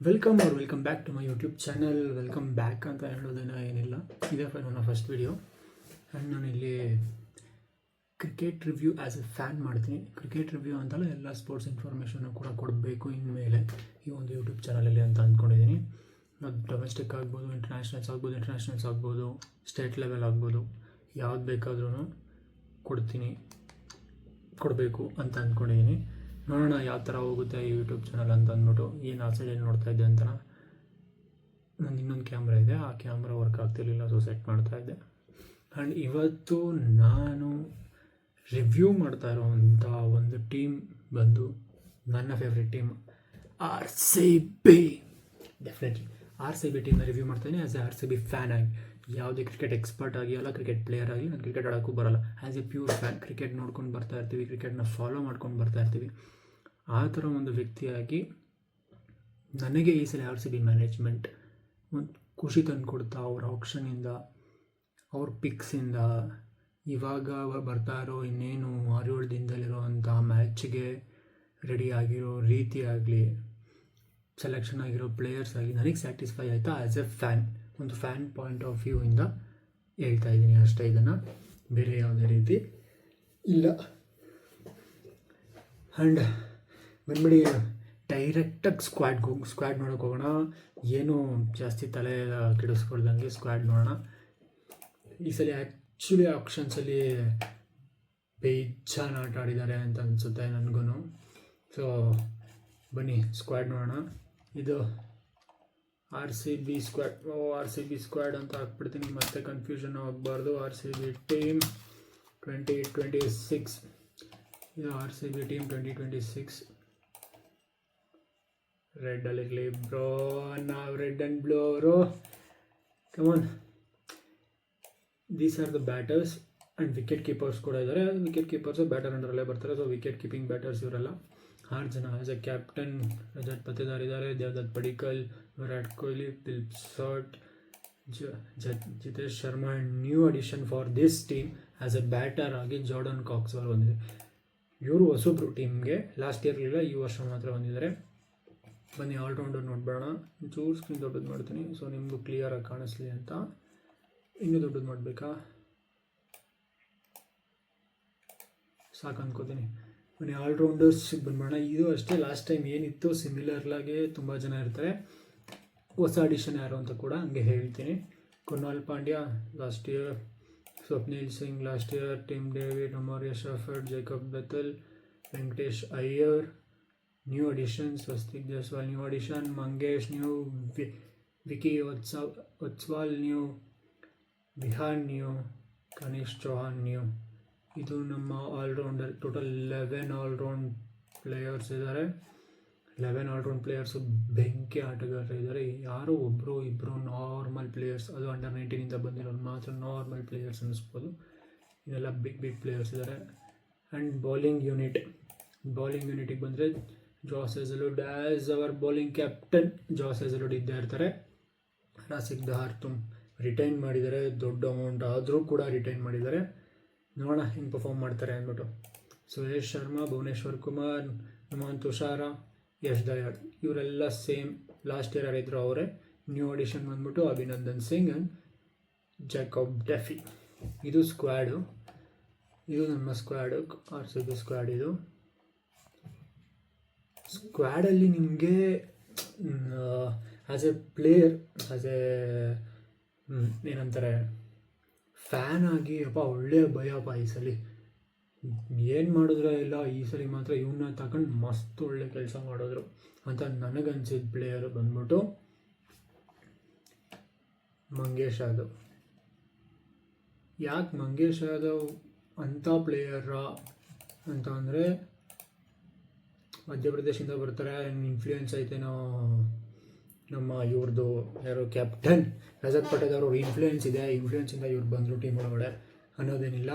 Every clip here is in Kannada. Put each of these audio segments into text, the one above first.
Welcome back to my YouTube channel. Welcome back ಅಂತ ಹೇಳೋದೇನೋ ಏನಿಲ್ಲ, ಇದೇ ನನ್ನ ಫಸ್ಟ್ ವಿಡಿಯೋ. ಆ್ಯಂಡ್ ನಾನು ಇಲ್ಲಿ cricket review as a fan ಮಾಡ್ತೀನಿ. ಕ್ರಿಕೆಟ್ ರಿವ್ಯೂ ಅಂತಲ್ಲ, ಎಲ್ಲ ಸ್ಪೋರ್ಟ್ಸ್ ಇನ್ಫಾರ್ಮೇಷನ್ನು ಕೂಡ ಕೊಡಬೇಕು ಇನ್ಮೇಲೆ ಈ ಒಂದು ಯೂಟ್ಯೂಬ್ ಚಾನಲಲ್ಲಿ ಅಂತ ಅಂದ್ಕೊಂಡಿದ್ದೀನಿ. ಅದು ಡೊಮೆಸ್ಟಿಕ್ ಆಗ್ಬೋದು, ಇಂಟರ್ನ್ಯಾಷನಲ್ಸ್ ಆಗ್ಬೋದು, ಸ್ಟೇಟ್ ಲೆವೆಲ್ ಆಗ್ಬೋದು, ಯಾವ್ದು ಬೇಕಾದ್ರೂ ಕೊಡಬೇಕು ಅಂತ ಅಂದ್ಕೊಂಡಿದ್ದೀನಿ. ನೋಡೋಣ ಯಾವ ಥರ ಹೋಗುತ್ತೆ ಈ ಯೂಟ್ಯೂಬ್ ಚಾನಲ್ ಅಂತ ಅಂದ್ಬಿಟ್ಟು. ಏನು ಆ ಸೈಡಲ್ಲಿ ನೋಡ್ತಾ ಇದ್ದೆ ಅಂತ, ನಂದು ಇನ್ನೊಂದು ಕ್ಯಾಮ್ರಾ ಇದೆ, ಆ ಕ್ಯಾಮ್ರಾ ವರ್ಕ್ ಆಗ್ತಿರ್ಲಿಲ್ಲ, ಸೊ ಸೆಟ್ ಮಾಡ್ತಾಯಿದ್ದೆ. ಆ್ಯಂಡ್ ಇವತ್ತು ನಾನು ರಿವ್ಯೂ ಮಾಡ್ತಾ ಇರೋವಂಥ ಒಂದು ಟೀಮ್ ಬಂದು ನನ್ನ favourite team RCB. Definitely RCB ಟೀಮ್ನ ರಿವ್ಯೂ ಮಾಡ್ತಾಯಿದ್ದೀನಿ ಆ್ಯಸ್ ಎ RCB ಫ್ಯಾನ್ ಆಗಿ. ಯಾವುದೇ ಕ್ರಿಕೆಟ್ ಎಕ್ಸ್ಪರ್ಟ್ ಆಗಿ ಅಲ್ಲ, ಕ್ರಿಕೆಟ್ ಪ್ಲೇಯರ್ ಆಗಿ ನಾನು ಕ್ರಿಕೆಟ್ ಆಡೋಕ್ಕೂ ಬರಲ್ಲ. As A pure fan, cricket ನೋಡ್ಕೊಂಡು ಬರ್ತಾ ಇರ್ತೀವಿ, ಕ್ರಿಕೆಟ್ನ ಫಾಲೋ ಮಾಡ್ಕೊಂಡು ಬರ್ತಾ ಇರ್ತೀವಿ. ಆ ಥರ ಒಂದು ವ್ಯಕ್ತಿಯಾಗಿ ನನಗೆ ಈ ಸಲ RCB ಮ್ಯಾನೇಜ್ಮೆಂಟ್ ಒಂದು ಖುಷಿ ತಂದು ಕೊಡ್ತಾ, ಅವ್ರ ಆಪ್ಷನಿಂದ, ಅವ್ರ ಪಿಕ್ಸಿಂದ, ಇವಾಗ ಬರ್ತಾ ಇರೋ ಇನ್ನೇನು 6-7 ದಿನದಲ್ಲಿರೋ ಅಂಥ ಮ್ಯಾಚ್ಗೆ ರೆಡಿ ಆಗಿರೋ ರೀತಿ ಆಗಲಿ, ಸೆಲೆಕ್ಷನ್ ಆಗಿರೋ ಪ್ಲೇಯರ್ಸ್ ಆಗಿ ನನಗೆ ಸ್ಯಾಟಿಸ್ಫೈ ಆಯಿತಾ ಆ್ಯಸ್ ಎ ಫ್ಯಾನ್. ಒಂದು ಫ್ಯಾನ್ ಪಾಯಿಂಟ್ ಆಫ್ ವ್ಯೂ ಇಂದ ಹೇಳ್ತಾ ಇದ್ದೀನಿ ಅಷ್ಟೇ, ಇದನ್ನು ಬೇರೆ ಯಾವುದೇ ರೀತಿ ಇಲ್ಲ. ಆ್ಯಂಡ್ ಬಂದ್ಬಿಡಿ ಡೈರೆಕ್ಟಾಗಿ ಸ್ಕ್ವಾಡ್ ನೋಡೋಕೆ ಹೋಗೋಣ. ಏನೂ ಜಾಸ್ತಿ ತಲೆ ಕೆಡಿಸ್ಕೊಳ್ದಂಗೆ ಸ್ಕ್ವಾಡ್ ನೋಡೋಣ. ಈ ಸಲ ಆ್ಯಕ್ಚುಲಿ ಆಪ್ಷನ್ಸಲ್ಲಿ ಬೇಜಾನ್ ಆಟ ಆಡಿದ್ದಾರೆ ಅಂತ ಅನಿಸುತ್ತೆ ನನಗೂ. ಸೊ ಬನ್ನಿ ಸ್ಕ್ವಾಡ್ ನೋಡೋಣ. ಇದು RCB ಸ್ಕ್ವಾಡ್ ಅಂತ ಹಾಕ್ಬಿಡ್ತೀನಿ, ಮತ್ತೆ ಕನ್ಫ್ಯೂಷನ್ ಆಗಬಾರ್ದು. RCB ಟೀಮ್ 2026, ಇದು RCB ಟೀಮ್ 2026. ರೆಡ್ಡಲ್ಲಿರಲಿ ಬ್ರೋ, ನಾವು ರೆಡ್ ಆ್ಯಂಡ್ ಬ್ಲೂ ಅವರು. Come on, these are the batters and wicket keepers ಕೂಡ ಇದ್ದಾರೆ. ವಿಕೆಟ್ ಕೀಪರ್ಸು ಬ್ಯಾಟರ್ ಅಂಡರಲ್ಲೇ ಬರ್ತಾರೆ. ಸೊ ವಿಕೆಟ್ ಕೀಪಿಂಗ್ ಬ್ಯಾಟರ್ಸ್ ಇವರೆಲ್ಲ 6 ಜನ. As a captain Rajat Patidar ಇದ್ದಾರೆ, Devdutt Padikkal, Virat Kohli, Philip Salt, Jitesh Sharma. And new addition for this team as a batter ಆಗಿ ಜಾರ್ಡನ್ ಕಾಕ್ಸ್ ಅವರು ಬಂದಿದೆ. ಇವರು ಹೊಸಬ್ರು ಟೀಮ್ಗೆ, ಲಾಸ್ಟ್ ಇಯರ್ ಇರಲಿಲ್ಲ, ಈ ವರ್ಷ ಮಾತ್ರ ಬಂದಿದ್ದಾರೆ. ಬನ್ನಿ ಆಲ್ರೌಂಡರ್ ನೋಡ್ಬೇಡ, ಚೂರು ಸ್ಕ್ರೀನ್ ದೊಡ್ಡದು ಮಾಡ್ತೀನಿ ಸೊ ನಿಮಗೂ ಕ್ಲಿಯರಾಗಿ ಕಾಣಿಸ್ಲಿ ಅಂತ. ಇನ್ನೂ ದೊಡ್ಡದು ಮಾಡಬೇಕಾ? ಸಾಕು ಅಂದ್ಕೋತೀನಿ. ಬನ್ನಿ ಆಲ್ರೌಂಡರ್ಸಿಗೆ ಬಂದ್ಬೇಡ. ಇದು ಅಷ್ಟೇ, ಲಾಸ್ಟ್ ಟೈಮ್ ಏನಿತ್ತು ಸಿಮಿಲರ್ಲಾಗೆ ತುಂಬ ಜನ ಇರ್ತಾರೆ. ಹೊಸ ಅಡಿಷನ್ ಯಾರು ಅಂತ ಕೂಡ ಹಂಗೆ ಹೇಳ್ತೀನಿ. Kunal Pandya last year, Swapnil Singh last year, Tim David, ಅಮರ್ಯ Shepherd, Jacob Bethell, Venkatesh Iyer new addition, Swastik Jaiswal new addition, Mangesh new, Vicky ಒತ್ಸ್ವಾಲ್ new, Vihaan new, Kanishk Chauhan new. ಇದು ನಮ್ಮ ಆಲ್ರೌಂಡರ್. ಟೋಟಲ್ 11 ಆಲ್ರೌಂಡ್ ಪ್ಲೇಯರ್ಸ್ ಇದ್ದಾರೆ. 11 ಆಲ್ರೌಂಡ್ ಪ್ಲೇಯರ್ಸು ಬೆಂಕಿ ಆಟಗಾರರು ಇದ್ದಾರೆ. ಯಾರೋ ಒಬ್ಬರು ಇಬ್ಬರು ನಾರ್ಮಲ್ ಪ್ಲೇಯರ್ಸ್, ಅದು ಅಂಡರ್ 19ಇಂದ ಬಂದಿರೋರು ಮಾತ್ರ ನಾರ್ಮಲ್ ಪ್ಲೇಯರ್ಸ್ ಅನ್ನಿಸ್ಬೋದು. ಇದೆಲ್ಲ ಬಿಗ್ ಪ್ಲೇಯರ್ಸ್ ಇದ್ದಾರೆ. ಆ್ಯಂಡ್ ಬೌಲಿಂಗ್ ಯೂನಿಟಿಗೆ ಬಂದರೆ ಜಾಸ್ Hazlewood as hour bowling captain. ಜಾಸ್ ಹೆಜಲ್ವುಡ್ ಇದ್ದೇ ಇರ್ತಾರೆ. ರಾಸಿಕ್ ದಹಾರ್ ರಿಟೈನ್ ಮಾಡಿದ್ದಾರೆ, ದೊಡ್ಡ ಅಮೌಂಟ್ ಆದರೂ ಕೂಡ ರಿಟೈನ್ ಮಾಡಿದ್ದಾರೆ. ನೋಡೋಣ ಹಿಂಗೆ ಪರ್ಫಾರ್ಮ್ ಮಾಡ್ತಾರೆ ಅಂದ್ಬಿಟ್ಟು. ಸುರೇಶ್ ಶರ್ಮಾ, ಭುವನೇಶ್ವರ್ ಕುಮಾರ್, ನುಮಾನ್ ತುಷಾರ, ಯಶ್ ದಯಾಳ್ ಇವರೆಲ್ಲ ಸೇಮ್ ಲಾಸ್ಟ್ ಇಯರ್ ಯಾರಿದ್ರು ಅವರೇ. ನ್ಯೂ ಅಡಿಷನ್ ಬಂದ್ಬಿಟ್ಟು ಅಭಿನಂದನ್ ಸಿಂಗ್ ಆ್ಯಂಡ್ ಜಾಕೋಬ್ ಡೆಫಿ. ಇದು ಸ್ಕ್ವಾಡು, ಇದು ನಮ್ಮ ಸ್ಕ್ವಾಡು, RCB ಸ್ಕ್ವಾಡ್. ಇದು ಸ್ಕ್ವಾಡಲ್ಲಿ ನಿಮಗೆ as A player, as A ಏನಂತಾರೆ ಫ್ಯಾನ್ ಆಗಿ ಅಪ್ಪ ಒಳ್ಳೆಯ ಭಯಪ್ಪ ಈ ಸಲ ಏನು ಮಾಡಿದ್ರೆ ಇಲ್ಲ, ಈ ಸಲ ಮಾತ್ರ ಇವನ್ನ ತಗೊಂಡು ಮಸ್ತ್ ಒಳ್ಳೆ ಕೆಲಸ ಮಾಡಿದ್ರು ಅಂತ ನನಗನ್ಸಿದ ಪ್ಲೇಯರು ಬಂದ್ಬಿಟ್ಟು ಮಂಗೇಶ್ ಯಾದವ್. ಯಾಕೆ ಮಂಗೇಶ್ ಯಾದವ್ ಅಂಥ ಪ್ಲೇಯರಾ ಅಂತ ಅಂದರೆ, ಮಧ್ಯಪ್ರದೇಶದಿಂದ ಬರ್ತಾರೆ, ಇನ್ಫ್ಲೂಯೆನ್ಸ್ ಐತೇನೋ ನಮ್ಮ ಇವ್ರದ್ದು ಯಾರು ಕ್ಯಾಪ್ಟನ್ ರಜತ್ ಪಟೇದಾರ್ ಅವ್ರ ಇನ್ಫ್ಲೂಯೆನ್ಸಿಂದ ಇವ್ರು ಬಂದರು ಟೀಮ್ ಒಳಗಡೆ ಅನ್ನೋದೇನಿಲ್ಲ.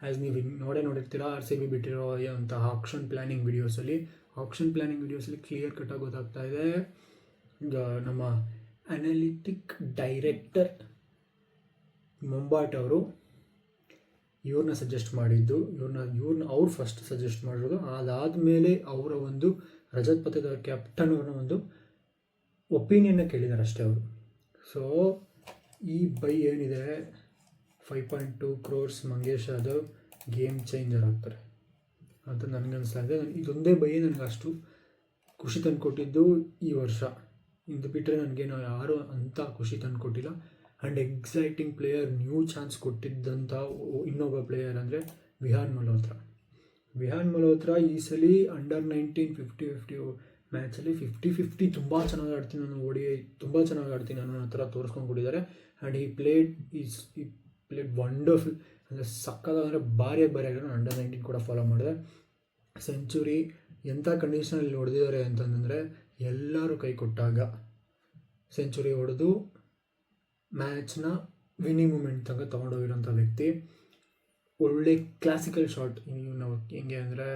ಆ್ಯಸ್ ನೀವು ನೋಡಿರ್ತೀರ RCB ಬಿಟ್ಟಿರೋ ಅಂತಹ ಆಪ್ಷನ್ ಪ್ಲ್ಯಾನಿಂಗ್ ವೀಡಿಯೋಸಲ್ಲಿ ಕ್ಲಿಯರ್ ಕಟ್ಟಾಗಿ ಗೊತ್ತಾಗ್ತಾ ಇದೆ. ನಮ್ಮ ಅನಾಲಿಟಿಕ್ ಡೈರೆಕ್ಟರ್ ಮುಂಬಾಟ್ ಅವರು ಇವ್ರನ್ನ ಸಜೆಸ್ಟ್ ಮಾಡಿದ್ದು, ಅವ್ರು ಫಸ್ಟ್ ಸಜೆಸ್ಟ್ ಮಾಡಿರೋದು. ಅದಾದಮೇಲೆ ಅವರ ಒಂದು ರಜತ್ ಪತ್ತೇದಾರ್ ಕ್ಯಾಪ್ಟನ್ ಅವ್ರನ್ನ ಒಂದು ಒಪಿನಿಯನ್ನ ಕೇಳಿದ್ದಾರೆ ಅಷ್ಟೇ ಅವರು. ಸೊ ಈ ಬೈ ಏನಿದೆ 5.2 crores Mangesh Yadav game changer ಆಗ್ತಾರೆ ಅಂತ ನನಗನ್ನಿಸ್ತಾ ಇದೆ. ಇದೊಂದೇ ಬೈ ನನಗೆ ಅಷ್ಟು ಖುಷಿ ತಂದುಕೊಟ್ಟಿದ್ದು ಈ ವರ್ಷ. ಇದು ಬಿಟ್ಟರೆ ನನಗೇನು ಯಾರೂ ಅಂಥ ಖುಷಿ ತಂದುಕೊಟ್ಟಿಲ್ಲ. And exciting player, new chance ಕೊಟ್ಟಿದ್ದಂಥ ಇನ್ನೊಬ್ಬ ಪ್ಲೇಯರ್ ಅಂದರೆ ವಿಹಾನ್ ಮಲ್ಹೋತ್ರಾ. ವಿಹಾನ್ ಮಲ್ಹೋತ್ರಾ ಈ ಸಲ ಅಂಡರ್-19 50-50 ಮ್ಯಾಚಲ್ಲಿ 50-50 ತುಂಬ ಚೆನ್ನಾಗಿ ಆಡ್ತೀನಿ ನಾನು, ತುಂಬ ಚೆನ್ನಾಗಿ ಆಡ್ತೀನಿ ಅನ್ನೋ ಥರ ತೋರಿಸ್ಕೊಂಡ್ಬಿಟ್ಟಿದ್ದಾರೆ. ಆ್ಯಂಡ್ ಈ ಪ್ಲೇಡ್ ವಂಡರ್ಫುಲ್, ಅಂದರೆ ಸಕ್ಕತ್ತಾಗಿ, ಅಂದರೆ ಭಾರಿ ನಾನು ಅಂಡರ್-19 ಕೂಡ ಫಾಲೋ ಮಾಡಿದೆ. ಸೆಂಚುರಿ ಎಂಥ ಕಂಡೀಷನಲ್ಲಿ ಹೊಡೆದಿದ್ದಾರೆ ಅಂತಂದರೆ ಎಲ್ಲರೂ ಕೈ ಕೊಟ್ಟಾಗ ಸೆಂಚುರಿ ಹೊಡೆದು ಮ್ಯಾಚ್ನ ವಿನ್ನಿಂಗ್ ಮೂಮೆಂಟ್ ತನಕ ತೊಗೊಂಡೋಗಿರೋಂಥ ವ್ಯಕ್ತಿ. ಒಳ್ಳೆ ಕ್ಲಾಸಿಕಲ್ ಶಾಟ್, ನಾವು ಹೆಂಗೆ ಅಂದರೆ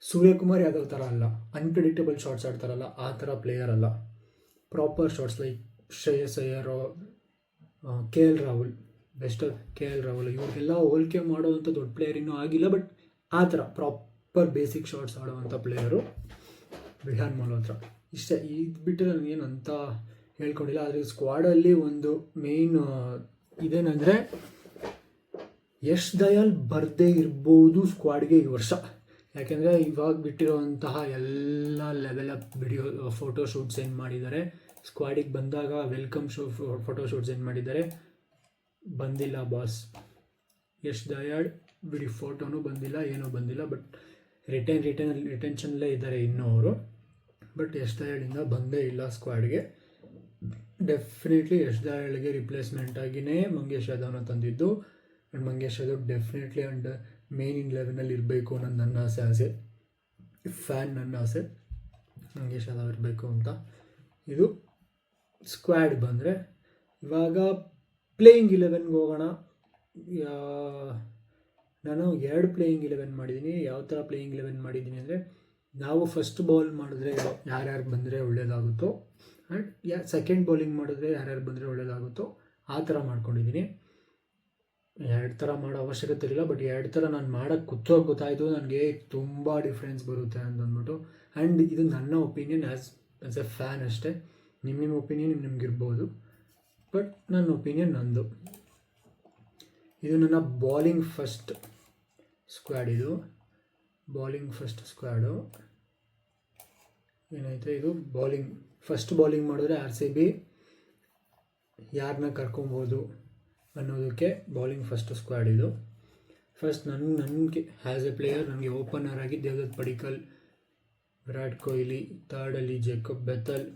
ಸೂರ್ಯಕುಮಾರ್ ಯಾದವ್ ಥರ ಅಲ್ಲ, ಅನ್ಪ್ರಿಡಿಕ್ಟಬಲ್ ಶಾಟ್ಸ್ ಆಡ್ತಾರಲ್ಲ ಆ ಥರ ಪ್ಲೇಯರ್ ಅಲ್ಲ. Proper shots like Shreyas Iyer, KL Rahul, best KL Rahul, ಇವ್ರಿಗೆಲ್ಲ ಹೋಲಿಕೆ ಮಾಡೋವಂಥ ದೊಡ್ಡ ಪ್ಲೇಯರ್ ಇನ್ನೂ ಆಗಿಲ್ಲ. ಬಟ್ ಆ ಥರ ಪ್ರಾಪರ್ ಬೇಸಿಕ್ ಶಾಟ್ಸ್ ಆಡುವಂಥ ಪ್ಲೇಯರು ವಿಹಾನ್ ಮಲ್ಹೋತ್ರಾ. ಇಷ್ಟೇ. ಇದು ಬಿಟ್ಟರೆ ನನಗೇನು ಅಂತ ಹೇಳ್ಕೊಂಡಿಲ್ಲ. ಆದರೆ ಸ್ಕ್ವಾಡಲ್ಲಿ ಒಂದು ಮೇಯ್ನ್ ಇದೇನೆಂದರೆ ಯಶ್ ದಯಾಲ್ ಬರದೇ ಇರ್ಬೋದು ಸ್ಕ್ವಾಡ್ಗೆ ಈ ವರ್ಷ. ಯಾಕೆಂದರೆ ಇವಾಗ ಬಿಟ್ಟಿರೋವಂತಹ ಎಲ್ಲ level up video photoshoot send ಮಾಡಿದ್ದಾರೆ. ಸ್ಕ್ವಾಡಿಗೆ ಬಂದಾಗ ವೆಲ್ಕಮ್ ಫೋಟೋಶೂಟ್ ಸೆಂಡ್ ಮಾಡಿದ್ದಾರೆ. ಬಂದಿಲ್ಲ ಬಾಸ್ ಯಶ್ ದಯಾಳ್, ಬಿಡಿ ಫೋಟೋನೂ ಬಂದಿಲ್ಲ, ಏನೂ ಬಂದಿಲ್ಲ. ಬಟ್ ರಿಟೆನ್ಷನ್ಲೇ ಇದ್ದಾರೆ ಇನ್ನೂ ಅವರು. ಬಟ್ ಯಶ್ ದಯಾಳಿಂದ ಬಂದೇ ಇಲ್ಲ ಸ್ಕ್ವಾಡ್ಗೆ. ಡೆಫಿನೆಟ್ಲಿ ಯಶ್ ದಯಾಳ್ಗೆ ರಿಪ್ಲೇಸ್ಮೆಂಟ್ ಆಗಿಯೇ ಮಂಗೇಶ್ ಯಾದವ್ನ ತಂದಿದ್ದು. And Mangesh Yadav definitely and main 11 ಇರಬೇಕು ಅನ್ನೋದು ನನ್ನ ಆಸೆ, ನನ್ನ ಆಸೆ ಮಂಗೇಶ್ ಯಾದವ್ ಇರಬೇಕು ಅಂತ. ಇದು ಸ್ಕ್ವಾಡ್ ಬಂದರೆ ಇವಾಗ ಪ್ಲೇಯಿಂಗ್ 11ಗೆ ಹೋಗೋಣ. ನಾನು 2 ಪ್ಲೇಯಿಂಗ್ 11 ಮಾಡಿದ್ದೀನಿ. ಯಾವ ಥರ ಪ್ಲೇಯಿಂಗ್ 11 ಮಾಡಿದ್ದೀನಿ ಅಂದರೆ, ನಾವು ಫಸ್ಟ್ ಬಾಲ್ ಮಾಡಿದ್ರೆ ಯಾರ್ಯಾರು ಬಂದರೆ ಒಳ್ಳೆಯದಾಗುತ್ತೋ, ಆ್ಯಂಡ್ ಸೆಕೆಂಡ್ ಬೌಲಿಂಗ್ ಮಾಡಿದ್ರೆ ಯಾರ್ಯಾರು ಬಂದರೆ ಒಳ್ಳೆಯದಾಗುತ್ತೋ ಆ ಥರ ಮಾಡ್ಕೊಂಡಿದ್ದೀನಿ. 2 ಥರ ಮಾಡೋ ಅವಶ್ಯಕತೆ ಇರಲಿಲ್ಲ, ಬಟ್ 2 ಥರ ನಾನು ಮಾಡೋಕ್ಕೆ ಗೊತ್ತಾಯಿತು ನನಗೆ ತುಂಬ ಡಿಫ್ರೆನ್ಸ್ ಬರುತ್ತೆ ಅಂತಂದ್ಬಿಟ್ಟು. ಆ್ಯಂಡ್ ಇದು ನನ್ನ ಒಪಿನಿಯನ್ ಆ್ಯಸ್ ಎ ಫ್ಯಾನ್ ಅಷ್ಟೇ. ನಿಮ್ಮ ಒಪಿನಿಯನ್ ನಿಮಗಿರ್ಬೋದು, ಬಟ್ ನನ್ನ ಒಪಿನಿಯನ್ ನಂದು. ಇದು ನನ್ನ ಬಾಲಿಂಗ್ ಫಸ್ಟ್ ಸ್ಕ್ವಾಡ್. ಇದು ಬಾಲಿಂಗ್ ಫಸ್ಟ್ ಸ್ಕ್ವಾಡು ಏನೈತೆ, ಇದು ಫಸ್ಟ್ ಬಾಲಿಂಗ್ ಮಾಡಿದ್ರೆ RCB ಯಾರನ್ನ ಕರ್ಕೊಬೋದು ಅನ್ನೋದಕ್ಕೆ ಬಾಲಿಂಗ್ ಫಸ್ಟ್ ಸ್ಕ್ವಾಡ್ ಇದು. ಫಸ್ಟ್ ನನಗೆ ಆ್ಯಸ್ ಎ ಪ್ಲೇಯರ್ ನನಗೆ ಓಪನರ್ ಆಗಿ ದೇವದತ್ ಪಡಿಕ್ಕಲ್, ವಿರಾಟ್ ಕೊಹ್ಲಿ, ಥರ್ಡಲ್ಲಿ ಜೇಕಬ್ ಬೆಥಲ್,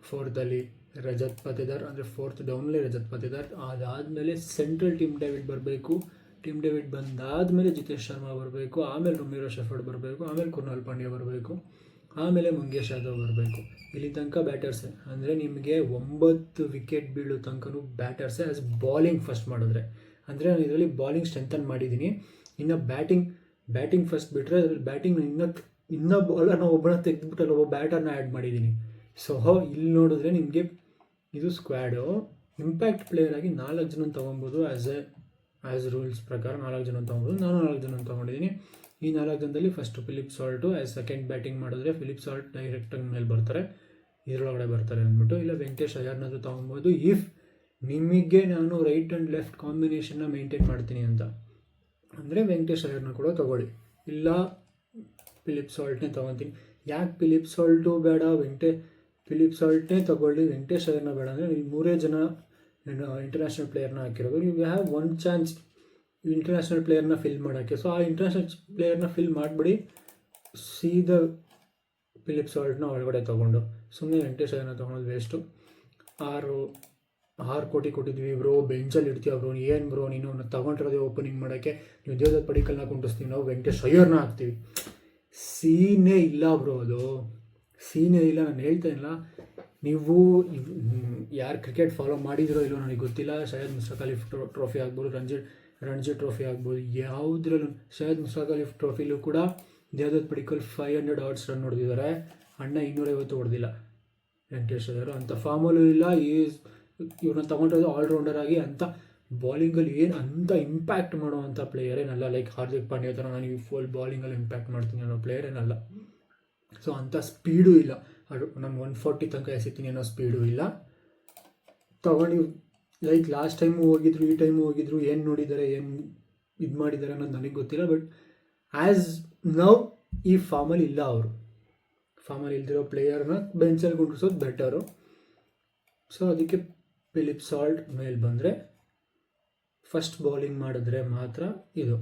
ಫೋರ್ತಲ್ಲಿ ರಜತ್ ಪತಿದಾರ್, ಅಂದರೆ ಫೋರ್ತ್ ಡೌನ್ಲೇ ರಜತ್ ಪತಿದಾರ್. ಅದಾದಮೇಲೆ ಸೆಂಟ್ರಲ್ ಟಿಮ್ ಡೇವಿಡ್ ಬರಬೇಕು. ಟಿಮ್ ಡೇವಿಡ್ ಬಂದಾದಮೇಲೆ ಜಿತೇಶ್ ಶರ್ಮಾ ಬರಬೇಕು. ಆಮೇಲೆ ರೊಮೇರೋ ಶೆಫರ್ಡ್ ಬರಬೇಕು. ಆಮೇಲೆ ಕೃಣಾಲ್ ಪಾಂಡ್ಯ ಬರಬೇಕು. ಆಮೇಲೆ ಮಂಗೇಶ್ ಯಾದವ್ ಬರಬೇಕು. ಇಲ್ಲಿ ತನಕ ಬ್ಯಾಟರ್ಸೇ, ಅಂದರೆ ನಿಮಗೆ 9 ವಿಕೆಟ್ ಬೀಳೋ ತನಕನೂ ಬ್ಯಾಟರ್ಸೇ ಆ್ಯಸ್ ಬಾಲಿಂಗ್ ಫಸ್ಟ್ ಮಾಡಿದ್ರೆ. ಅಂದರೆ ನಾನು ಇದರಲ್ಲಿ ಬಾಲಿಂಗ್ ಸ್ಟ್ರೆಂಥನ್ ಮಾಡಿದ್ದೀನಿ. ಇನ್ನು ಬ್ಯಾಟಿಂಗ್ ಫಸ್ಟ್ ಬಿಟ್ಟರೆ ಅದರಲ್ಲಿ ಬ್ಯಾಟಿಂಗ್ ಇನ್ನೂ ಬಾಲರ್ನ ಒಬ್ಬನ ತೆಗೆದುಬಿಟ್ಟು ಅಲ್ಲಿ ಒಬ್ಬ ಬ್ಯಾಟರ್ನ ಆ್ಯಡ್ ಮಾಡಿದ್ದೀನಿ. ಸೊ ಇಲ್ಲಿ ನೋಡಿದ್ರೆ ನಿಮಗೆ ಇದು ಸ್ಕ್ವಾಡು ಇಂಪ್ಯಾಕ್ಟ್ ಪ್ಲೇಯರ್ ಆಗಿ 4 ಜನ ತೊಗೊಬೋದು. ಆ್ಯಸ್ ರೂಲ್ಸ್ ಪ್ರಕಾರ 4 ಜನ ತೊಗೊಬೋದು. ನಾನು 4 ಜನ ತೊಗೊಂಡಿದ್ದೀನಿ. ಈ 4 ಜನದಲ್ಲಿ first Philip Salt as second batting ಮಾಡಿದ್ರೆ ಫಿಲಿಪ್ ಸಾಲ್ಟ್ ಡೈರೆಕ್ಟಾಗಿ ಮೇಲೆ ಬರ್ತಾರೆ, ಇದರೊಳಗಡೆ ಬರ್ತಾರೆ ಅಂದ್ಬಿಟ್ಟು. ಇಲ್ಲ ವೆಂಕಟೇಶ್ ಅಯ್ಯರ್ನಾದ್ರು ತೊಗೊಬೋದು ಇಫ್ ನಿಮಗೆ ನಾನು ರೈಟ್ ಆ್ಯಂಡ್ ಲೆಫ್ಟ್ ಕಾಂಬಿನೇಷನ್ನ ಮೇಂಟೈನ್ ಮಾಡ್ತೀನಿ ಅಂತ ಅಂದರೆ ವೆಂಕಟೇಶ್ ಅಯ್ಯರ್ನ ಕೂಡ ತೊಗೊಳ್ಳಿ. ಇಲ್ಲ ಫಿಲಿಪ್ ಸಾಲ್ಟ್ನೇ ತೊಗೊತೀನಿ. ಯಾಕೆ ಫಿಲಿಪ್ ಸಾಲ್ಟು ಬೇಡ, ಫಿಲಿಪ್ ಸಾಲ್ಟ್ನೇ ತೊಗೊಳ್ಳಿ, ವೆಂಕಟೇಶ್ ಅಯ್ಯರ್ನ ಬೇಡ ಅಂದರೆ ನೀವು 3 ಜನ ಇಂಟರ್ನ್ಯಾಷನಲ್ ಪ್ಲೇಯರ್ನ ಹಾಕಿರೋದು. ಯು ಹ್ಯಾವ್ 1 ಚಾನ್ಸ್ ಇಂಟರ್ನ್ಯಾಷನಲ್ ಪ್ಲೇಯರ್ನ ಫಿಲ್ ಮಾಡೋಕ್ಕೆ. ಸೊ ಆ ಇಂಟರ್ನ್ಯಾಷನಲ್ ಪ್ಲೇಯರ್ನ ಫಿಲ್ ಮಾಡಿಬಿಡಿ, ಸೀದಾ ಫಿಲಿಪ್ ಸಾಲ್ಟ್ನ ಒಳಗಡೆ ತೊಗೊಂಡು ಸುಮ್ಮನೆ ವೆಂಕಟೇಶ್ ಅಯ್ಯರ್ನ ತೊಗೊಳೋದು ವೇಸ್ಟು. 6 ಕೋಟಿ ಕೊಟ್ಟಿದ್ವಿ ಬ್ರೋ, ಬೆಂಚಲ್ಲಿ ಇಡ್ತೀವಿ ಬ್ರೋ, ಏನು ಬ್ರೋ ನೀನು ತೊಗೊಂಡಿರೋದೇ ಓಪನಿಂಗ್ ಮಾಡೋಕ್ಕೆ, ನೀವು ದೇವದತ್ ಪಡಿಕ್ಕಲ್ನ ಕುಂಟಿಸ್ತೀವಿ, ನಾವು ವೆಂಕಟೇಶ್ ಅಯ್ಯರ್ನ ಹಾಕ್ತೀವಿ. ಸೀನೇ ಇಲ್ಲ ಬ್ರೋ, ಅದು ಸೀನೇ ಇಲ್ಲ. ನಾನು ಹೇಳ್ತಾ ಇಲ್ಲ, ನೀವು ಯಾರು ಕ್ರಿಕೆಟ್ ಫಾಲೋ ಮಾಡಿದಿರೋ ಇಲ್ಲೋ ನನಗೆ ಗೊತ್ತಿಲ್ಲ. ಸೈಯದ್ ಮುಸ್ತಕ್ ಅಲಿ ಟ್ರೋಫಿ ಆಗ್ಬೋದು, ರಣಜಿ ಟ್ರೋಫಿ ಆಗ್ಬೋದು, ಯಾವುದ್ರಲ್ಲೂ ಸೈಯದ್ ಮುಸ್ತಕ್ ಅಲಿ ಟ್ರೋಫಿಲೂ ಕೂಡ ದೇವದತ್ ಪಡಿಕ್ಕಲ್ 500 hours ರನ್ ಹೊಡೆದಿದ್ದಾರೆ. ಅಣ್ಣ 250 ಹೊಡೆದಿಲ್ಲ ವೆಂಕಟೇಶ್ ಅಯ್ಯರ್. ಅಂಥ ಫಾರ್ಮಲ್ಲೂ ಇಲ್ಲ. ಇವ್ರನ್ನ ತೊಗೊಂಡಿರೋದು ಆಲ್ರೌಂಡರ್ ಆಗಿ. ಅಂಥ ಬಾಲಿಂಗಲ್ಲಿ ಏನು ಅಂಥ ಇಂಪ್ಯಾಕ್ಟ್ ಮಾಡುವಂಥ ಪ್ಲೇಯರ್ ಏನಲ್ಲ. ಲೈಕ್ ಹಾರ್ದಿಕ್ ಪಾಂಡ್ಯ ಥರ ನಾನು ಈ ಫುಲ್ ಬಾಲಿಂಗಲ್ಲಿ ಇಂಪ್ಯಾಕ್ಟ್ ಮಾಡ್ತೀನಿ ಅನ್ನೋ ಪ್ಲೇಯರ್ ಏನಲ್ಲ. ಸೊ ಅಂಥ ಸ್ಪೀಡೂ ಇಲ್ಲ. ಅದು ನಾನು 140 ತನಕ ಎಸಿತೀನಿ ಅನ್ನೋ ಸ್ಪೀಡು ಇಲ್ಲ. ತೊಗೊಂಡು ಲೈಕ್ ಲಾಸ್ಟ್ ಟೈಮು ಹೋಗಿದ್ರು, ಈ ಟೈಮು ಹೋಗಿದ್ರು, ಏನು ನೋಡಿದ್ದಾರೆ, ಏನು ಇದು ಮಾಡಿದ್ದಾರೆ ಅನ್ನೋದು ನನಗೆ ಗೊತ್ತಿಲ್ಲ. ಬಟ್ ಆ್ಯಸ್ ನೌ ಈ ಫಾರ್ಮಲ್ಲಿ ಇಲ್ಲ. ಅವರು ಫಾರ್ಮಲ್ಲಿ ಇಲ್ದಿರೋ ಪ್ಲೇಯರ್ನ ಬೆಂಚಲ್ಲಿ ಕುಂಡ್ರಿಸೋದು ಬೆಟರು. ಸೊ ಅದಕ್ಕೆ ಫಿಲಿಪ್ ಸಾಲ್ಟ್ ಮೇಲೆ ಬಂದರೆ ಫಸ್ಟ್ ಬೌಲಿಂಗ್ ಮಾಡಿದ್ರೆ ಮಾತ್ರ ಇದು.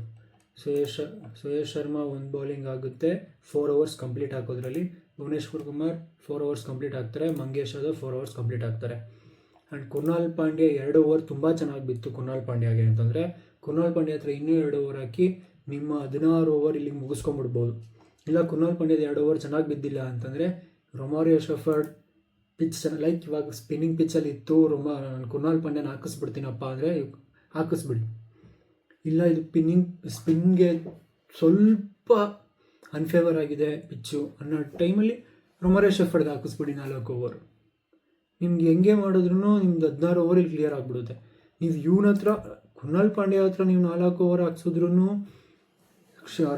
ಸುಯೇಶ್ ಶರ್ಮಾ ಒಂದು ಬೌಲಿಂಗ್ ಆಗುತ್ತೆ, 4 ಓವರ್ಸ್ ಕಂಪ್ಲೀಟ್ ಹಾಕೋದ್ರಲ್ಲಿ. ಭುವನೇಶ್ವರ್ ಕುಮಾರ್ 4 ಓವರ್ಸ್ ಕಂಪ್ಲೀಟ್ ಆಗ್ತಾರೆ, ಮಂಗೇಶ್ ಯಾದವ್ 4 ಓವರ್ಸ್ ಕಂಪ್ಲೀಟ್ ಆಗ್ತಾರೆ. ಆ್ಯಂಡ್ ಕುನಾಲ್ ಪಾಂಡ್ಯ 2 ಓವರ್ ತುಂಬ ಚೆನ್ನಾಗಿ ಬಿತ್ತು ಕುನಾಲ್ ಪಾಂಡ್ಯಗೆ ಅಂತಂದರೆ. ಕುನಾಲ್ ಪಾಂಡ್ಯ ಹತ್ರ ಇನ್ನೂ 2 ಓವರ್ ಹಾಕಿ ನಿಮ್ಮ 16 ಓವರ್ ಇಲ್ಲಿಗೆ ಮುಗಿಸ್ಕೊಂಡ್ಬಿಡ್ಬೋದು. ಇಲ್ಲ ಕುನಾಲ್ ಪಾಂಡ್ಯದ 2 ಓವರ್ ಚೆನ್ನಾಗಿ ಬಿದ್ದಿಲ್ಲ ಅಂತಂದರೆ ರೊಮಾರಿಯೋ ಶೆಫರ್ಡ್ ಪಿಚ್ ಲೈಕ್ ಇವಾಗ ಸ್ಪಿನ್ನಿಂಗ್ ಪಿಚ್ಚಲ್ಲಿ ಇತ್ತು, ಕುನಾಲ್ ಪಾಂಡ್ಯನ ಹಾಕಿಸ್ಬಿಡ್ತೀನಪ್ಪ ಅಂದರೆ ಹಾಕಿಸ್ಬಿಡಿ. ಇಲ್ಲ ಇದು ಸ್ಪಿನ್ಗೆ ಸ್ವಲ್ಪ ಅನ್ಫೇವರ್ ಆಗಿದೆ ಪಿಚ್ಚು ಅನ್ನೋ ಟೈಮಲ್ಲಿ ರೊಮಾರಿಯೋ ಶೆಫರ್ಡ್ಗೆ ಹಾಕಿಸ್ಬಿಡಿ 4 ಓವರ್. ನಿಮ್ಗೆ ಹೆಂಗೆ ಮಾಡಿದ್ರು ನಿಮ್ದು 16 ಓವರಿಗೆ ಕ್ಲಿಯರ್ ಆಗಿಬಿಡುತ್ತೆ. ನೀವು ಇವನ ಹತ್ರ ಕುನಾಲ್ ಪಾಂಡ್ಯ ಹತ್ರ ನೀವು 4 ಓವರ್ ಹಾಕ್ಸಿದ್ರು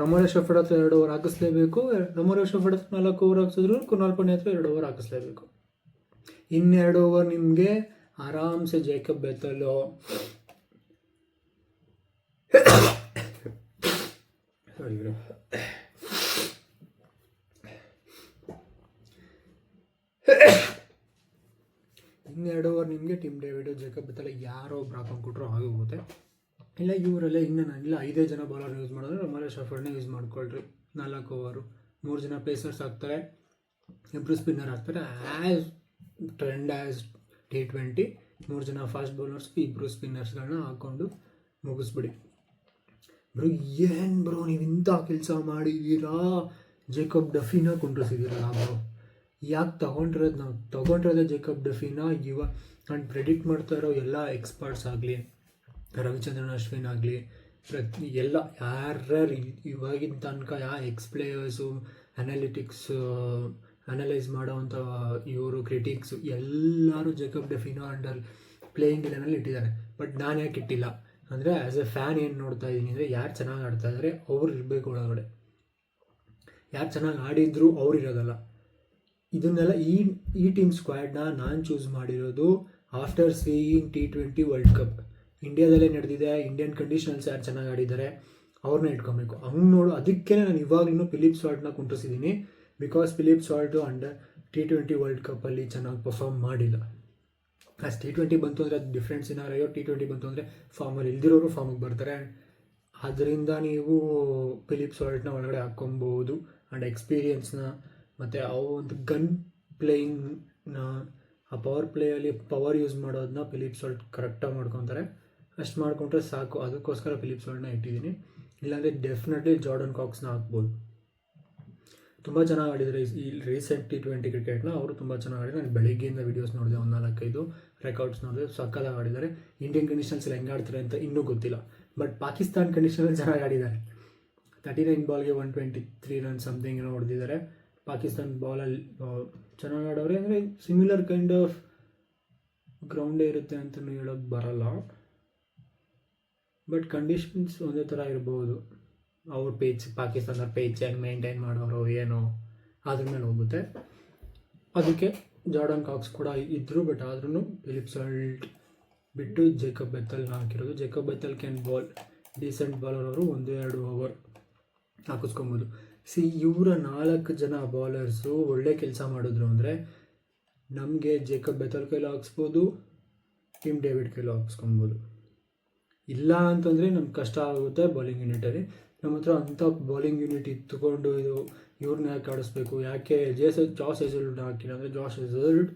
ರೊಮಾರಿಯೋ ಶೆಫರ್ಡ್ ಹತ್ರ 2 ಓವರ್ ಹಾಕಿಸ್ಲೇಬೇಕು. ರೊಮಾರಿಯೋ ಶೆಫರ್ಡ್ ಹತ್ರ 4 ಓವರ್ ಹಾಕ್ಸಿದ್ರು ಕುನಾಲ್ ಪಾಂಡ್ಯ ಹತ್ರ 2 ಓವರ್ ಹಾಕಿಸ್ಲೇಬೇಕು. ಇನ್ನೆರಡು ಓವರ್ ನಿಮಗೆ ಆರಾಮ್ಸೆ ಜೇಕಬ್ ಬೆಥೆಲ್ ಇನ್ನೆರಡು ಓವರ್ ನಿಮಗೆ ಟಿಮ್ ಡೇವಿಡ್, ಜೇಕಬ್ ಬೆಥೆಲ್ ಯಾರೋ ಒಬ್ರು ಹಾಕೊಂಡ್ಕೊಟ್ರು ಆಗೋಗುತ್ತೆ. ಇಲ್ಲ ಇವರಲ್ಲೇ ಇಲ್ಲ 5 ಜನ ಬೌಲರ್ ಯೂಸ್ ಮಾಡಿದ್ರೆ ರೊಮಾರಿಯೋ ಶೆಫರ್ಡ್ನ ಯೂಸ್ ಮಾಡ್ಕೊಳ್ರಿ. 4 ಓವರು 3 ಜನ ಪೇಸರ್ಸ್ ಹಾಕ್ತಾರೆ, 2 ಸ್ಪಿನ್ನರ್ ಹಾಕ್ತಾರೆ. ಆ್ಯಸ್ ಟ್ರೆಂಡ್ ಆ್ಯಸ್ T20 3 ಜನ ಫಾಸ್ಟ್ ಬೌಲರ್ಸ್, 2 ಸ್ಪಿನ್ನರ್ಸ್ಗಳನ್ನ ಹಾಕ್ಕೊಂಡು ಮುಗಿಸ್ಬಿಡಿ. ಬ್ರೋ ಏನು ಬ್ರೋ ನೀವು ಇಂಥ ಕೆಲಸ ಮಾಡಿದ್ದೀರಾ, ಜೇಕಬ್ ಡಫಿನ ಕುಂಡ್ರಿಸಿದ್ದೀರಲ್ಲ ಬ್ರೋ. ಯಾಕೆ ತೊಗೊಂಡಿರೋದೇ ಜೇಕಬ್ ಡಫಿನ ಇವಾಗ ನಾನು ಪ್ರೆಡಿಕ್ಟ್ ಮಾಡ್ತಾ ಇರೋ ಎಲ್ಲ ಎಕ್ಸ್ಪರ್ಟ್ಸ್ ಆಗಲಿ, ರವಿಚಂದ್ರನ್ ಅಶ್ವಿನ್ ಆಗಲಿ, ಎಲ್ಲ ಯಾರ್ಯಾರು ಇವಾಗಿನ ತನಕ ಪ್ಲೇಯರ್ಸು ಅನಲೈಸ್ ಮಾಡೋವಂಥ ಇವರು ಕ್ರಿಟಿಕ್ಸು ಎಲ್ಲರೂ ಜೇಕಬ್ ಡೆಫಿನೋ ಅಂಡರ್ ಪ್ಲೇಯಿಂಗ್ 11 ಇಟ್ಟಿದ್ದಾರೆ. ಬಟ್ ನಾನು ಯಾಕೆ ಇಟ್ಟಿಲ್ಲ ಅಂದರೆ ಆ್ಯಸ್ ಎ ಫ್ಯಾನ್ ಏನು ನೋಡ್ತಾ ಇದ್ದೀನಿ ಅಂದರೆ ಯಾರು ಚೆನ್ನಾಗಿ ಆಡ್ತಾ ಇದ್ದಾರೆ ಅವ್ರು ಇರಬೇಕು ಒಳಗಡೆ, ಯಾರು ಚೆನ್ನಾಗಿ ಆಡಿದ್ರು ಅವ್ರು ಇರೋದಲ್ಲ. ಇದನ್ನೆಲ್ಲ ಈ ಟೀಮ್ ಸ್ಕ್ವಾಡ್ನ ನಾನು ಚೂಸ್ ಮಾಡಿರೋದು after seeing T20 world cup. ಇಂಡಿಯಾದಲ್ಲೇ ನಡೆದಿದೆ, ಇಂಡಿಯನ್ ಕಂಡೀಷನ್ಸ್ ಯಾರು ಚೆನ್ನಾಗಿ ಆಡಿದ್ದಾರೆ ಅವ್ರನ್ನ ಇಟ್ಕೊಬೇಕು. ಹಂಗೆ ಅದಕ್ಕೆ ನಾನು ಇವಾಗಲೂ ಫಿಲಿಪ್ ಸಾಲ್ಟ್ನ ಕುಂಟಿಸಿದ್ದೀನಿ. Because Philip Salt under T20 world ಕಪ್ಪಲ್ಲಿ ಚೆನ್ನಾಗಿ ಪರ್ಫಾರ್ಮ್ ಮಾಡಿಲ್ಲ. ಆಸ್ T20 ಬಂತು ಅಂದರೆ ಅದು ಡಿಫ್ರೆಂಟ್ ಸಿನಾರಿಯೋ. T20 ಬಂತು ಅಂದರೆ ಫಾರ್ಮಲ್ಲಿ ಇಲ್ದಿರೋರು ಫಾರ್ಮಿಗೆ ಬರ್ತಾರೆ. ಅದರಿಂದ ನೀವು ಫಿಲಿಪ್ ಸಾಲ್ಟ್ನ ಒಳಗಡೆ ಹಾಕ್ಕೊಬೋದು. ಆ್ಯಂಡ್ ಎಕ್ಸ್ಪೀರಿಯನ್ಸ್ನ ಮತ್ತು ಒಂದು ಗನ್ ಪ್ಲೇಯಿಂಗ್ನ ಆ ಪವರ್ ಪ್ಲೇಯಲ್ಲಿ ಪವರ್ ಯೂಸ್ ಮಾಡೋದನ್ನ ಫಿಲಿಪ್ ಸಾಲ್ಟ್ ಕರೆಕ್ಟಾಗಿ ಮಾಡ್ಕೊತಾರೆ. ಅಷ್ಟು ಮಾಡಿಕೊಂಡ್ರೆ ಸಾಕು. ಅದಕ್ಕೋಸ್ಕರ ಫಿಲಿಪ್ ಸಾಲ್ಟ್ನ ಇಟ್ಟಿದ್ದೀನಿ. ಇಲ್ಲಾಂದರೆ ಡೆಫಿನೆಟ್ಲಿ ಜಾರ್ಡನ್ ಕಾಕ್ಸ್ನ ಹಾಕ್ಬೋದು. ತುಂಬ ಚೆನ್ನಾಗಿ ಆಡಿದ್ದಾರೆ ಈ ರೀಸೆಂಟ್ T20 ಕ್ರಿಕೆಟ್ನ. ಅವರು ತುಂಬ ಚೆನ್ನಾಗಿ ಆಡಿದ್ದಾರೆ. ನಾನು ಬೆಳಿಗ್ಗೆಯಿಂದ ವೀಡಿಯೋಸ್ ನೋಡಿದೆ, 4-5 ರೆಕಾರ್ಡ್ಸ್ ನೋಡಿದೆ. ಸಕ್ಕತ್ತಾಗಿ ಆಡಿದ್ದಾರೆ. ಇಂಡಿಯನ್ ಕಂಡೀಷನ್ಸಲ್ಲಿ ಹೆಂಗೆ ಆಡ್ತಾರೆ ಅಂತ ಇನ್ನೂ ಗೊತ್ತಿಲ್ಲ. ಬಟ್ ಪಾಕಿಸ್ತಾನ್ ಕಂಡೀಷನಲ್ಲಿ ಚೆನ್ನಾಗಿ ಆಡಿದ್ದಾರೆ. 39 ಬಾಲ್ಗೆ 123 ರನ್ ಸಮಥಿಂಗ್ ಏನೋ ಹೊಡೆದಿದ್ದಾರೆ. ಪಾಕಿಸ್ತಾನ್ ಬಾಲಲ್ಲಿ ಚೆನ್ನಾಗಿ ಆಡೋರೆ. ಅಂದರೆ ಸಿಮಿಲರ್ ಕೈಂಡ್ ಆಫ್ ಗ್ರೌಂಡೇ ಇರುತ್ತೆ ಅಂತಲೂ ಹೇಳೋಕ್ಕೆ ಬರಲ್ಲ. ಬಟ್ ಕಂಡೀಷನ್ಸ್ ಒಂದೇ ಥರ ಇರ್ಬೋದು. ಅವ್ರ ಪಾಕಿಸ್ತಾನದ ಪೇಚ್ ಹೆಂಗೆ ಮೇಂಟೈನ್ ಮಾಡೋರು ಏನೋ ಅದ್ರ ಮೇಲೆ ಹೋಗುತ್ತೆ. ಅದಕ್ಕೆ ಜಾರ್ಡನ್ ಕಾಕ್ಸ್ ಕೂಡ ಇದ್ದರು. ಬಟ್ ಆದ್ರೂ ಫಿಲಿಪ್ ಸಾಲ್ಟ್ ಬಿಟ್ಟು ಜೇಕಬ್ ಬೆಥೆಲ್ನ ಹಾಕಿರೋದು. Jacob Bethell can bowl, decent bowler. ಅವರು 1-2 ಓವರ್ ಹಾಕಿಸ್ಕೊಬೋದು. ಇವರ 4 ಜನ ಬಾಲರ್ಸು ಒಳ್ಳೆ ಕೆಲಸ ಮಾಡಿದ್ರು ಅಂದರೆ ನಮಗೆ ಜೇಕಬ್ ಬೆಥೆಲ್ ಕೈಲೂ ಹಾಕ್ಸ್ಬೋದು, ಟಿಮ್ ಡೇವಿಡ್ ಕೈಲೂ ಹಾಕ್ಸ್ಕೊಬೋದು. ಇಲ್ಲ ಅಂತಂದರೆ ನಮ್ಗೆ ಕಷ್ಟ ಆಗುತ್ತೆ ಬೌಲಿಂಗ್ ಯೂನಿಟಲ್ಲಿ. ನಮ್ಮ ಹತ್ರ ಅಂಥ ಬೌಲಿಂಗ್ ಯೂನಿಟ್ ಇತ್ತುಕೊಂಡು ಇವ್ರನ್ನ ಯಾಕೆ ಆಡಿಸ್ಬೇಕು, ಯಾಕೆ ಜಾಸ್ ಹೆಜಲ್ವುಡ್ನ ಹಾಕಿಲ್ಲ ಅಂದರೆ ಜಾಸ್ ಹೆಜಲ್ವುಡ್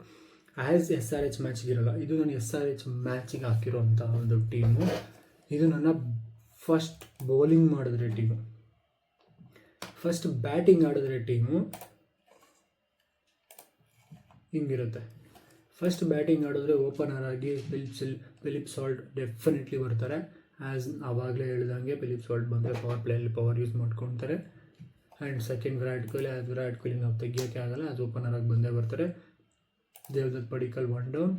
ಆ್ಯಸ್ SRH ಮ್ಯಾಚಿಗೆ ಇರೋಲ್ಲ. ಇದು ನಾನು SRH ಮ್ಯಾಚಿಗೆ ಹಾಕಿರೋಂಥ ಒಂದು ಟೀಮು. ಇದು ನನ್ನ ಫಸ್ಟ್ ಬೌಲಿಂಗ್ ಮಾಡಿದ್ರೆ ಟೀಮು. ಫಸ್ಟ್ ಬ್ಯಾಟಿಂಗ್ ಆಡಿದ್ರೆ ಟೀಮು ಹಿಂಗಿರುತ್ತೆ. ಫಸ್ಟ್ ಬ್ಯಾಟಿಂಗ್ ಆಡಿದ್ರೆ ಓಪನರ್ ಆಗಿ ಫಿಲಿಪ್ ಸಾಲ್ಟ್ ಡೆಫಿನೆಟ್ಲಿ ಬರ್ತಾರೆ. ಆ್ಯಸ್ ಆವಾಗಲೇ ಹೇಳ್ದಂಗೆ ಫಿಲಿಪ್ ಸಾಲ್ಟ್ ಬಂದರೆ ಪವರ್ ಪ್ಲೇಯಲ್ಲಿ ಪವರ್ ಯೂಸ್ ಮಾಡ್ಕೊತಾರೆ. ಆ್ಯಂಡ್ ಸೆಕೆಂಡ್ ವಿರಾಟ್ ಕೊಹ್ಲಿ ನಾವು ತೆಗಿಯೋಕ್ಕೆ ಆಗಲ್ಲ, ಆ್ಯಸ್ ಓಪನರ್ ಆಗಿ ಬಂದೇ ಬರ್ತಾರೆ. Devdutt Padikkal 1 down.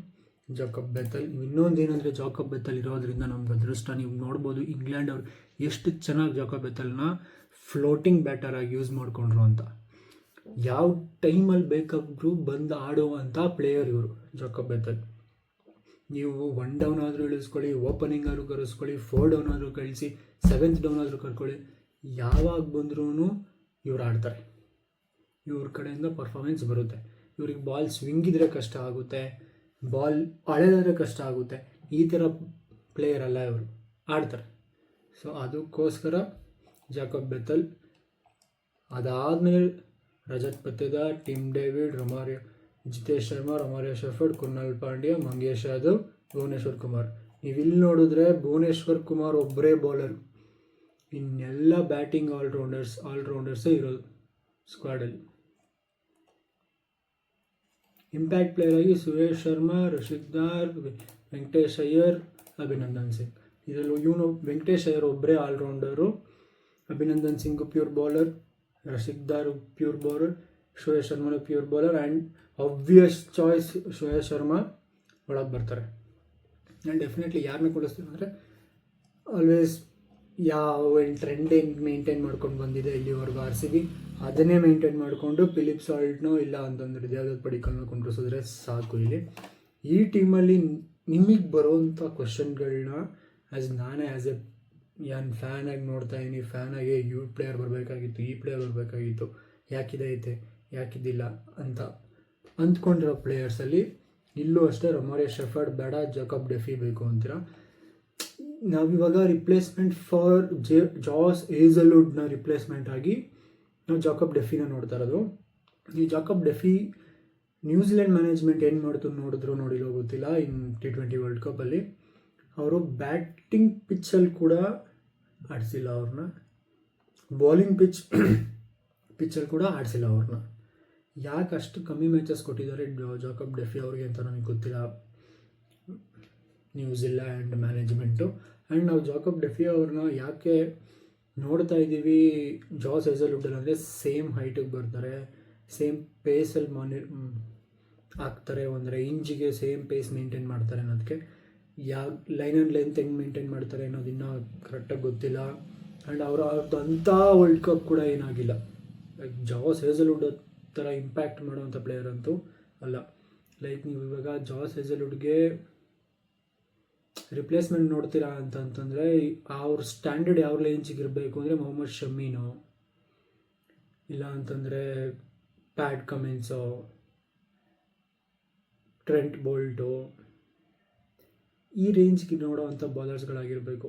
Jacob Bethell. ಇನ್ನೊಂದು ಏನಂದರೆ ಜಾಕಬ್ ಬೆಥೆಲ್ ಇರೋದ್ರಿಂದ ನಮ್ಗೆ ಅದೃಷ್ಟ. ನೀವು ನೋಡ್ಬೋದು ಇಂಗ್ಲೆಂಡ್ ಅವ್ರು ಎಷ್ಟು ಚೆನ್ನಾಗಿ ಜಾಕಬ್ ಬೆಥೆಲ್ನ ಫ್ಲೋಟಿಂಗ್ ಬ್ಯಾಟರಾಗಿ ಯೂಸ್ ಮಾಡಿಕೊಂಡ್ರು ಅಂತ. ಯಾವ ಟೈಮಲ್ಲಿ ಬೇಕಾದ್ರೂ ಬಂದು ಆಡುವಂಥ ಪ್ಲೇಯರ್ ಇವರು ಜಾಕೋಬ್ ಬೆಥೆಲ್. ನೀವು 1 ಡೌನ್ ಆದರೂ ಇಳಿಸ್ಕೊಳ್ಳಿ, ಓಪನಿಂಗ್ ಆದರೂ ಕರೆಸ್ಕೊಳ್ಳಿ, 4 ಡೌನ್ ಆದರೂ ಕಳಿಸಿ, 7th ಡೌನ್ ಆದರೂ ಕರ್ಕೊಳ್ಳಿ, ಯಾವಾಗ ಬಂದ್ರೂ ಇವ್ರು ಆಡ್ತಾರೆ. ಇವ್ರ ಕಡೆಯಿಂದ ಪರ್ಫಾರ್ಮೆನ್ಸ್ ಬರುತ್ತೆ. ಇವ್ರಿಗೆ ಬಾಲ್ ಸ್ವಿಂಗ್ ಇದ್ದರೆ ಕಷ್ಟ ಆಗುತ್ತೆ, ಬಾಲ್ ಅಳೆದಾದ್ರೆ ಕಷ್ಟ ಆಗುತ್ತೆ. ಈ ಥರ ಪ್ಲೇಯರ್ ಅಲ್ಲ, ಇವರು ಆಡ್ತಾರೆ. ಸೊ ಅದಕ್ಕೋಸ್ಕರ ಜಾಕೋಬ್ ಬೆಥೆಲ್. ಅದಾದಮೇಲೆ Rajat Patidar, Tim David, Jitesh Sharma, Romario Shepherd, Kunal Pandya, Mangesh Yadav, Bhuvneshwar Kumar. ನೀವಿಲ್ಲಿ ನೋಡಿದ್ರೆ ಭುವನೇಶ್ವರ್ ಕುಮಾರ್ ಒಬ್ಬರೇ ಬೌಲರ್, ಇನ್ನೆಲ್ಲ ಬ್ಯಾಟಿಂಗ್ ಆಲ್ರೌಂಡರ್ಸೇ ಇರೋದು ಸ್ಕ್ವಾಡಲ್ಲಿ. ಇಂಪ್ಯಾಕ್ಟ್ ಪ್ಲೇಯರ್ ಆಗಿ ಸುರೇಶ್ ಶರ್ಮಾ, ರಶೀದಾರ್, ವೆಂಕಟೇಶ್ ಅಯ್ಯರ್, ಅಭಿನಂದನ್ ಸಿಂಗ್. ಇದರಲ್ಲಿ ಇವನು ವೆಂಕಟೇಶ್ ಅಯ್ಯರ್ ಒಬ್ಬರೇ all rounder, Abhinandan Singh pure bowler, ರಶೀದಾರ್ pure bowler, Suresh Sharma pure bowler. And obvious choice Suresh Sharma ಒಳಗೆ ಬರ್ತಾರೆ. ಆ್ಯಂಡ್ ಡೆಫಿನೆಟ್ಲಿ ಯಾರನ್ನ ಕೊಡಿಸ್ತೀನಿ ಅಂದರೆ ಆಲ್ವೇಸ್ ಯಾವ ಟ್ರೆಂಡ್ ಏನು ಮೇಂಟೈನ್ ಮಾಡ್ಕೊಂಡು ಬಂದಿದೆ ಇಲ್ಲಿವರೆಗೂ RCB, ಅದನ್ನೇ ಮೇಂಟೈನ್ ಮಾಡಿಕೊಂಡು ಫಿಲಿಪ್ ಸಾಲ್ಟ್ನೋ ಇಲ್ಲ ಅಂತಂದರೆ ದೇವದತ್ ಪಡಿಕಲ್ನ ಕುಂಡ್ರಿಸಿದ್ರೆ ಸಾಕು. ಇಲ್ಲಿ ಈ ಟೀಮಲ್ಲಿ ನಿಮಗೆ ಬರೋವಂಥ ಕ್ವಶನ್ಗಳನ್ನ ನಾನೇ ಆ್ಯಸ್ ಎ ಫ್ಯಾನಾಗಿ ನೋಡ್ತಾ ಇದ್ದೀನಿ. ಫ್ಯಾನಾಗಿ ಪ್ಲೇಯರ್ ಬರಬೇಕಾಗಿತ್ತು, ಈ ಪ್ಲೇಯರ್ ಬರಬೇಕಾಗಿತ್ತು, ಯಾಕಿದೈತೆ ಯಾಕಿದ್ದಿಲ್ಲ ಅಂತ ಅಂದ್ಕೊಂಡಿರೋ ಪ್ಲೇಯರ್ಸಲ್ಲಿ ಇಲ್ಲೂ ಅಷ್ಟೇ ರೊಮಾರಿಯೋ ಶೆಫರ್ಡ್ ಬೇಡ, ಜಾಕೋಬ್ ಡೆಫಿ ಬೇಕು ಅಂತೀರ. ನಾವಿವಾಗ ರಿಪ್ಲೇಸ್ಮೆಂಟ್ ಫಾರ್ ಜಾಸ್ ಹೇಜಲ್ವುಡ್ನ ರಿಪ್ಲೇಸ್ಮೆಂಟ್ ಆಗಿ ನಾವು ಜಾಕೋಬ್ ಡೆಫಿನ ನೋಡ್ತಾ ಇರೋದು. ಈ ಜಾಕೋಬ್ ಡೆಫಿ ನ್ಯೂಜಿಲೆಂಡ್ ಮ್ಯಾನೇಜ್ಮೆಂಟ್ ಏನು ನೋಡಿರೋ ಗೊತ್ತಿಲ್ಲ. T20 ವರ್ಲ್ಡ್ ಕಪ್ಪಲ್ಲಿ ಅವರು ಬ್ಯಾಟಿಂಗ್ ಪಿಚ್ಚಲ್ಲಿ ಕೂಡ ಆಡಿಸಿಲ್ಲ ಅವ್ರನ್ನ, ಬೌಲಿಂಗ್ ಪಿಚ್ಚಲ್ಲಿ ಕೂಡ ಆಡಿಸಿಲ್ಲ ಅವ್ರನ್ನ. ಯಾಕೆ ಅಷ್ಟು ಕಮ್ಮಿ ಮ್ಯಾಚಸ್ ಕೊಟ್ಟಿದ್ದಾರೆ ಜಾಕೋಬ್ ಡೆಫಿ ಅವ್ರಿಗೆ ಅಂತ ನನಗೆ ಗೊತ್ತಿಲ್ಲ, ನ್ಯೂಜಿಲ್ಯಾಂಡ್ ಮ್ಯಾನೇಜ್ಮೆಂಟು. ಆ್ಯಂಡ್ ನಾವು ಜಾಕೋಬ್ ಡೆಫಿ ಅವ್ರನ್ನ ಯಾಕೆ ನೋಡ್ತಾ ಇದ್ದೀವಿ ಜಾಸ್ ಹೇಜಲ್ವುಡ್ ಅಂದರೆ ಸೇಮ್ ಹೈಟಿಗೆ ಬರ್ತಾರೆ, ಸೇಮ್ ಪೇಸಲ್ಲಿ ಆಗ್ತಾರೆ, ಒಂದು ರೇಂಜಿಗೆ ಸೇಮ್ ಪೇಸ್ ಮೇಂಟೈನ್ ಮಾಡ್ತಾರೆ ಅನ್ನೋದಕ್ಕೆ. ಯಾವ ಲೈನ್ ಆ್ಯಂಡ್ ಲೆಂತ್ ಹೆಂಗೆ ಮೇಂಟೈನ್ ಮಾಡ್ತಾರೆ ಅನ್ನೋದು ಇನ್ನೂ ಕರೆಕ್ಟಾಗಿ ಗೊತ್ತಿಲ್ಲ. ಆ್ಯಂಡ್ ಅವ್ರದ್ದು ಅಂಥ ವರ್ಲ್ಡ್ ಕಪ್ ಕೂಡ ಏನಾಗಿಲ್ಲ. ಲೈಕ್ ಜಾಸ್ ಹೇಜಲ್ವುಡ್ ಥರ ಇಂಪ್ಯಾಕ್ಟ್ ಮಾಡುವಂಥ ಪ್ಲೇಯರ್ ಅಂತೂ ಅಲ್ಲ. ಲೈಕ್ ನೀವು ಇವಾಗ ಜಾಸ್ ಹೇಜಲ್ವುಡ್ಗೆ ರಿಪ್ಲೇಸ್ಮೆಂಟ್ ನೋಡ್ತೀರಾ ಅಂತಂದರೆ ಅವ್ರ ಸ್ಟ್ಯಾಂಡರ್ಡ್ ಯಾವ ರೇಂಜಿಗೆ ಇರಬೇಕು ಅಂದರೆ ಮೊಹಮ್ಮದ್ ಶಮೀನೋ ಇಲ್ಲ ಅಂತಂದರೆ ಪ್ಯಾಟ್ ಕಮಿನ್ಸೋ, ಟ್ರೆಂಟ್ ಬೋಲ್ಟು, ಈ ರೇಂಜ್ಗೆ ನೋಡೋವಂಥ ಬೌಲರ್ಸ್ಗಳಾಗಿರಬೇಕು.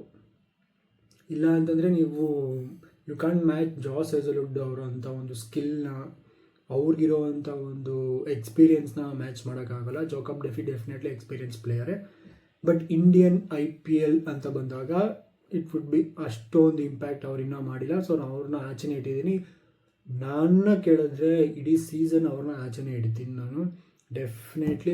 ಇಲ್ಲ ಅಂತಂದರೆ ಯು ಕ್ಯಾನ್ ಮ್ಯಾಚ್ ಜಾಸ್ ಹೇಜಲ್ವುಡ್ ಅವರಂಥ ಒಂದು ಸ್ಕಿಲ್ನ, ಅವ್ರಿಗಿರೋವಂಥ ಒಂದು ಎಕ್ಸ್ಪೀರಿಯನ್ಸ್ನ ಮ್ಯಾಚ್ ಮಾಡೋಕ್ಕಾಗಲ್ಲ. ಜಾಕೋಬ್ ಡೆಫಿ ಡೆಫಿನೆಟ್ಲಿ ಎಕ್ಸ್ಪೀರಿಯನ್ಸ್ ಪ್ಲೇಯರೇ, ಬಟ್ ಇಂಡಿಯನ್ IPL ಅಂತ ಬಂದಾಗ ಇಟ್ ವುಡ್ ಬಿ ಅಷ್ಟೊಂದು ಇಂಪ್ಯಾಕ್ಟ್ ಅವ್ರು ಇನ್ನೂ ಮಾಡಿಲ್ಲ. ಸೊ ನಾನು ಅವ್ರನ್ನ ಆಚೆನೇ ಇಟ್ಟಿದ್ದೀನಿ. ನನ್ನ ಕೇಳಿದ್ರೆ ಇಡೀ ಸೀಸನ್ ಅವ್ರನ್ನ ಆಚೆನೇ ಇಡ್ತೀನಿ ನಾನು. Definitely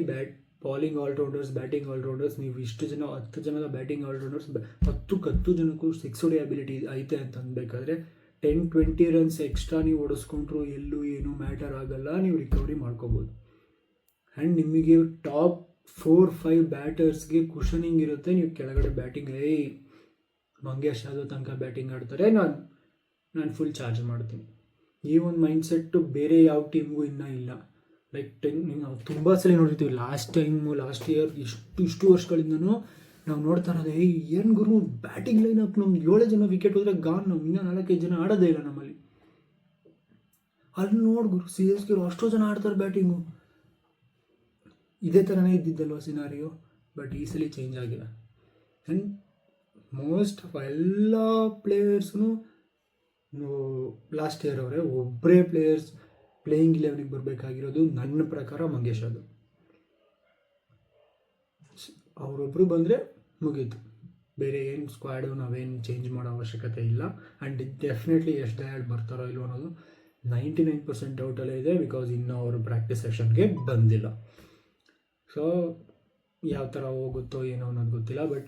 bowling all-rounders, batting all-rounders, ನೀವು ಇಷ್ಟು ಜನ 10 ಜನದ ಬ್ಯಾಟಿಂಗ್ ಆಲ್ರೌಂಡರ್ಸ್ 10 ಜನಕ್ಕೂ 6 ಹೊಡೆಯೋ ಅಬಿಲಿಟಿ ಐತೆ ಅಂತ ಅಂದಬೇಕಾದ್ರೆ 10-20 ರನ್ಸ್ ಎಕ್ಸ್ಟ್ರಾ ನೀವು ಹೊಡೆಸ್ಕೊಂಡ್ರು ಎಲ್ಲೂ ಏನೂ ಮ್ಯಾಟರ್ ಆಗಲ್ಲ, ನೀವು ರಿಕವರಿ ಮಾಡ್ಕೋಬೋದು. ಆ್ಯಂಡ್ ನಿಮಗೆ ಟಾಪ್ 4-5 ಬ್ಯಾಟರ್ಸ್ಗೆ ಕುಷನಿಂಗ್ ಇರುತ್ತೆ. ನೀವು ಕೆಳಗಡೆ ಬ್ಯಾಟಿಂಗ್ ಮಂಗೇಶ್ ಯಾದವ್ ತನಕ ಬ್ಯಾಟಿಂಗ್ ಆಡ್ತಾರೆ, ನಾನು ಫುಲ್ ಚಾರ್ಜ್ ಮಾಡ್ತೀನಿ. ಈ ಒಂದು ಮೈಂಡ್ಸೆಟ್ಟು ಬೇರೆ ಯಾವ ಟೀಮ್ಗೂ ಇನ್ನೂ ಇಲ್ಲ. ಲೈಕ್ ನಾವು ತುಂಬ ಸಲ ನೋಡಿರ್ತೀವಿ. ಲಾಸ್ಟ್ ಇಯರ್ ಇಷ್ಟು ವರ್ಷಗಳಿಂದನೂ ನಾವು ನೋಡ್ತಾ ಇರೋದು, ಏನು ಗುರು ಬ್ಯಾಟಿಂಗ್ ಲೈನಪ್ ನಮ್ಗೆ 7 ಜನ ವಿಕೆಟ್ ಹೋದರೆ ನಾವು ಇನ್ನೂ 4-5 ಜನ ಆಡೋದೇ ಇಲ್ಲ ನಮ್ಮಲ್ಲಿ. ಅಲ್ಲಿ ನೋಡಿ ಗುರು CSK ಅಷ್ಟೋ ಜನ ಆಡ್ತಾರೆ ಬ್ಯಾಟಿಂಗು. ಇದೇ ಥರನೇ ಇದ್ದಿದ್ದಲ್ವ ಸಿನಾರಿಯೋ, ಬಟ್ ಈ ಸಲ ಚೇಂಜ್ ಆಗಿಲ್ಲ. ಆ್ಯಂಡ್ ಮೋಸ್ಟ್ ಆಫ್ ಎಲ್ಲ ಪ್ಲೇಯರ್ಸ್ನು ಲಾಸ್ಟ್ ಇಯರ್ ಅವರೇ ಒಬ್ಬರೇ ಪ್ಲೇಯಿಂಗ್ 11ಗೆ ಬರಬೇಕಾಗಿರೋದು ನನ್ನ ಪ್ರಕಾರ ಮಂಗೇಶ್ ಯಾದವ್. ಅವರೊಬ್ಬರು ಬಂದರೆ ಮುಗೀತು, ಬೇರೆ ಏನು ಸ್ಕ್ವಾಡು ನಾವೇನು ಚೇಂಜ್ ಮಾಡೋ ಅವಶ್ಯಕತೆ ಇಲ್ಲ. ಆ್ಯಂಡ್ ಡೆಫಿನೆಟ್ಲಿ ಎಷ್ಟು ದಯಾಳ್ ಬರ್ತಾರೋ ಇಲ್ವೋ ಅನ್ನೋದು 99% ಡೌಟಲ್ಲೇ ಇದೆ, ಬಿಕಾಸ್ ಇನ್ನೂ ಅವರು ಪ್ರಾಕ್ಟೀಸ್ ಸೆಷನ್ಗೆ ಬಂದಿಲ್ಲ. ಸೊ ಯಾವ ಥರ ಹೋಗುತ್ತೋ ಏನೋ ಅನ್ನೋದು ಗೊತ್ತಿಲ್ಲ. ಬಟ್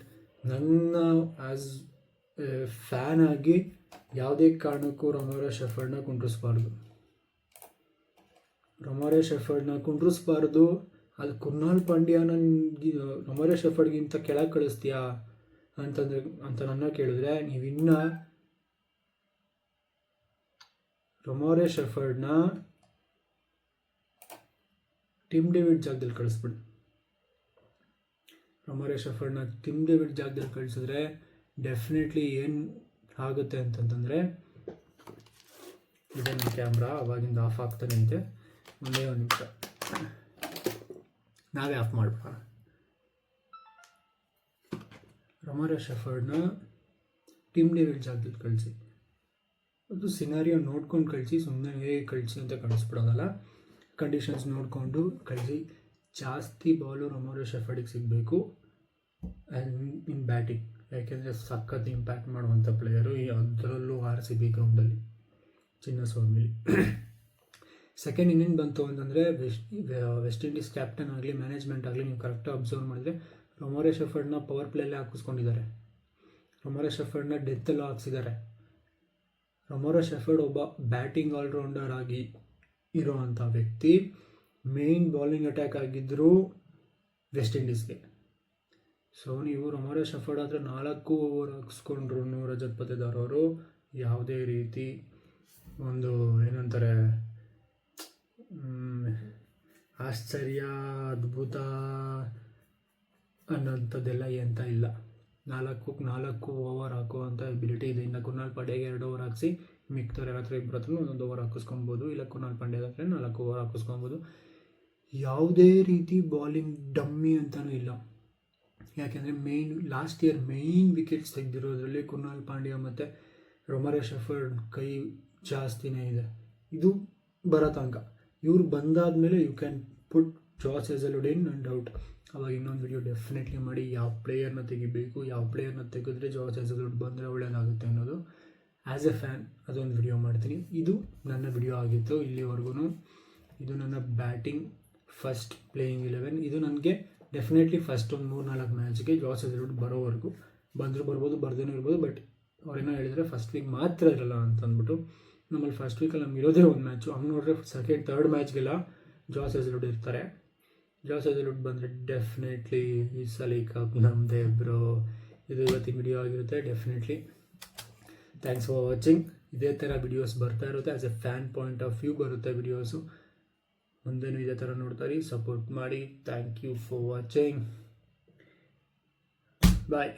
ನನ್ನ ಆ್ಯಸ್ ಎ ಫ್ಯಾನ್ ಆಗಿ ಯಾವುದೇ ಕಾರಣಕ್ಕೂ ರೊಮಾರಿಯೋ ಶೆಫರ್ಡ್ನ ಕುಂಡ್ರಿಸ್ಬಾರ್ದು. ಅದು ಕುನಾಲ್ ಪಾಂಡ್ಯನ ರೊಮಾರಿಯೋ ಶೆಫರ್ಡ್ಗಿಂತ ಕೆಳಗೆ ಕಳಿಸ್ತೀಯಾ ಅಂತ ನನ್ನ ಕೇಳಿದ್ರೆ, ನೀವಿನ್ನ ರೊಮಾರಿಯೋ ಶೆಫರ್ಡ್ನ ಟಿಮ್ ಡೇವಿಡ್ ಜಾಗದಲ್ಲಿ ಕಳಿಸ್ಬಿಡಿ. ರೊಮಾರಿಯೋ ಶೆಫರ್ಡ್ನ ಟಿಮ್ ಡೇವಿಡ್ ಜಾಗದಲ್ಲಿ ಕಳಿಸಿದ್ರೆ ಡೆಫಿನೆಟ್ಲಿ ಏನು ಆಗುತ್ತೆ ಅಂತಂತಂದರೆ, ಇದೇ ನನ್ನ ಕ್ಯಾಮ್ರಾ ಅವಾಗಿಂದ ಆಫ್ ಆಗ್ತಾನೆ ಐತೆ, ಒಂದೇ ಒಂದು ನಿಮಿಷ ನಾವೇ ಆಫ್ ಮಾಡ್ಬಿಡೋಣ. ರೊಮಾರಿಯೋ ಶೆಫರ್ಡ್ನ ಟಿಮ್ ಡೇವಿಡ್ ಜಾಗದಲ್ಲಿ ಕಳಿಸಿ. ಅದು ಸಿನಾರಿಯೋ ನೋಡ್ಕೊಂಡು ಕಳಿಸಿ, ಸುಮ್ಮನೆ ಹೇಗೆ ಕಳಿಸಿ ಅಂತ ಕಳಿಸ್ಬಿಡೋದಲ್ಲ, ಕಂಡೀಷನ್ಸ್ ನೋಡಿಕೊಂಡು ಕಳಿಸಿ. ಜಾಸ್ತಿ ಬಾಲು ರೊಮಾರಿಯೋ ಶೆಫರ್ಡಿಗೆ ಸಿಗಬೇಕು ಇನ್ ಬ್ಯಾಟಿಂಗ್, ಯಾಕೆಂದರೆ ಸಖತ್ ಇಂಪ್ಯಾಕ್ಟ್ ಮಾಡುವಂಥ ಪ್ಲೇಯರು, ಅದರಲ್ಲೂ RCB ಗ್ರೌಂಡಲ್ಲಿ ಚಿನ್ನಸ್ವಾಮಿಲಿ. ಸೆಕೆಂಡ್ ಇನ್ನಿಂಗ್ ಬಂತು ಅಂತಂದರೆ ವೆಸ್ಟ್ ಇಂಡೀಸ್ ಕ್ಯಾಪ್ಟನ್ ಆಗಲಿ ಮ್ಯಾನೇಜ್ಮೆಂಟ್ ಆಗಲಿ ನೀವು ಕರೆಕ್ಟಾಗಿ ಅಬ್ಸರ್ವ್ ಮಾಡಿದರೆ ರೊಮಾರಿಯೋ ಶೆಫರ್ಡ್ನ ಪವರ್ ಪ್ಲೇಯಲ್ಲೇ ಹಾಕಿಸ್ಕೊಂಡಿದ್ದಾರೆ, ರೊಮಾರಿಯೋ ಶೆಫರ್ಡ್ನ ಡೆತ್ತಲ್ಲೂ ಹಾಕ್ಸಿದ್ದಾರೆ. ರೊಮಾರಿಯೋ ಶೆಫರ್ಡ್ ಒಬ್ಬ ಬ್ಯಾಟಿಂಗ್ ಆಲ್ರೌಂಡರ್ ಆಗಿ ಇರೋವಂಥ ವ್ಯಕ್ತಿ, ಮೇಯ್ನ್ ಬೌಲಿಂಗ್ ಅಟ್ಯಾಕ್ ಆಗಿದ್ದರೂ ವೆಸ್ಟ್ ಇಂಡೀಸ್ಗೆ. ಸೊ ನೀವು ರೊಮಾರಿಯೋ ಶೆಫರ್ಡ್ ಆದರೆ 4 ಓವರ್ ಹಾಕ್ಸ್ಕೊಂಡ್ರು ರಜತ್ ಪತೆದಾರ್ ಅವರು ಯಾವುದೇ ರೀತಿ ಒಂದು ಏನಂತಾರೆ ಆಶ್ಚರ್ಯ ಅದ್ಭುತ ಅನ್ನೋಂಥದ್ದೆಲ್ಲ ಎಂತ ಇಲ್ಲ. 4 ಓವರ್ ಹಾಕುವಂಥ ಎಬಿಲಿಟಿ ಇದೆ. ಇನ್ನು ಕುನಾಲ್ ಪಾಂಡ್ಯಗೆ 2 ಓವರ್ ಹಾಕಿಸಿ ಮಿಕ್ತವ್ರು ಯಾರಾದರೂ ಇಬ್ಬರ ಹತ್ರ 1 ಓವರ್ ಹಾಕಿಸ್ಕೊಬೋದು, ಇಲ್ಲ ಕುನಾಲ್ ಪಾಂಡ್ಯ ಹತ್ರ 4 ಓವರ್ ಹಾಕಿಸ್ಕೊಬೋದು. ಯಾವುದೇ ರೀತಿ ಬಾಲಿಂಗ್ ಡಮ್ಮಿ ಅಂತಲೂ ಇಲ್ಲ. ಯಾಕೆಂದರೆ ಲಾಸ್ಟ್ ಇಯರ್ ಮೇಯ್ನ್ ವಿಕೆಟ್ಸ್ ತೆಗೆದಿರೋದ್ರಲ್ಲಿ ಕುನಾಲ್ ಪಾಂಡ್ಯ ಮತ್ತು ರೊಮಾರಿಯೋ ಶೆಫರ್ಡ್ ಕೈ ಜಾಸ್ತಿನೇ ಇದೆ. ಇದು ಬರೋ ತನಕ ಇವ್ರು ಬಂದಾದಮೇಲೆ ಯು ಕ್ಯಾನ್ ಪುಟ್ ಜಾಸ್ ಹೇಸಲ್ವುಡ್ ಇನ್ ಆ್ಯಂಡ್ ಔಟ್. ಅವಾಗ ಇನ್ನೊಂದು ವಿಡಿಯೋ ಡೆಫಿನೆಟ್ಲಿ ಮಾಡಿ ಯಾವ ಪ್ಲೇಯರ್ನ ತೆಗಿಬೇಕು, ಯಾವ ಪ್ಲೇಯರ್ನ ತೆಗೆದ್ರೆ ಜಾಸ್ ಹೇಸಲ್ವುಡ್ ಬಂದರೆ ಒಳ್ಳೆಯದಾಗುತ್ತೆ ಅನ್ನೋದು. ಆ್ಯಸ್ ಎ ಫ್ಯಾನ್ ಅದೊಂದು ವಿಡಿಯೋ ಮಾಡ್ತೀನಿ. ಇದು ನನ್ನ ವಿಡಿಯೋ ಆಗಿತ್ತು ಇಲ್ಲಿವರೆಗೂ. ಇದು ನನ್ನ ಬ್ಯಾಟಿಂಗ್ ಫಸ್ಟ್ ಪ್ಲೇಯಿಂಗ್ 11. ಇದು ನನಗೆ ಡೆಫಿನೆಟ್ಲಿ ಫಸ್ಟ್ ಒಂದು 3-4 ಮ್ಯಾಚ್ಗೆ ಜಾಸ್ ಹೇಸಲ್ವುಡ್ ಬರೋವರೆಗೂ, ಬಂದರೂ ಬರ್ಬೋದು ಬರ್ದೇನೂ ಇರ್ಬೋದು, ಬಟ್ ಅವ್ರೇನೋ ಹೇಳಿದರೆ ಫಸ್ಟ್ ವೀಕ್ ಮಾತ್ರ ಇರಲ್ಲ ಅಂತಂದ್ಬಿಟ್ಟು. ನಮ್ಮಲ್ಲಿ ಫಸ್ಟ್ ವೀಕಲ್ಲಿ ನಮ್ಗೆ ಇರೋದೇ ಒಂದು ಮ್ಯಾಚು, ಹಂಗೆ ನೋಡಿದ್ರೆ ಸೆಕೆಂಡ್ ಥರ್ಡ್ ಮ್ಯಾಚ್ಗೆಲ್ಲ ಜಾಸ್ ಹೇಸಲ್ವುಡ್ ಇರ್ತಾರೆ. ಜಾಸ್ ಹೇಸಲ್ವುಡ್ ಬಂದರೆ ಡೆಫಿನೆಟ್ಲಿ ಈ ಸಲ ಕಪ್ ನಮ್ಮದೇ ಬ್ರೋ. ಇದು ಇವತ್ತಿನ ವಿಡಿಯೋ ಆಗಿರುತ್ತೆ. Definitely thanks for watching. ಇದೇ ಥರ ವಿಡಿಯೋಸ್ ಬರ್ತಾ ಇರುತ್ತೆ, as a fan point of view ಬರುತ್ತೆ ವಿಡಿಯೋಸು. ಮುಂದೇನು ಇದೇ ಥರ ನೋಡ್ತಾರೆ, ಸಪೋರ್ಟ್ ಮಾಡಿ. Thank you for watching. Bye.